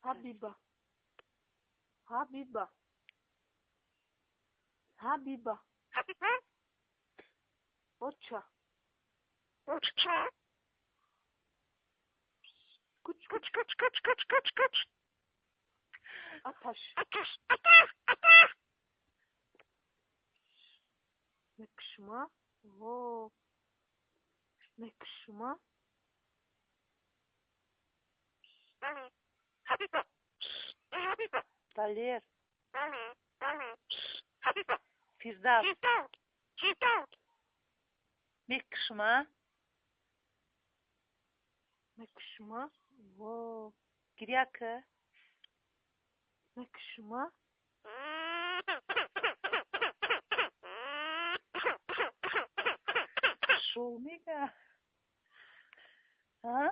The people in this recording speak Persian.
حبيبة حبيبة حبيبة اوتشا كوتش كوتش كوتش كوتش كوتش كوتش كوتش أطش نكشمة أوه نكشمة طلير فرداس نكشمة نكشمة أوه كرياكة نكشمة شو ميجا ها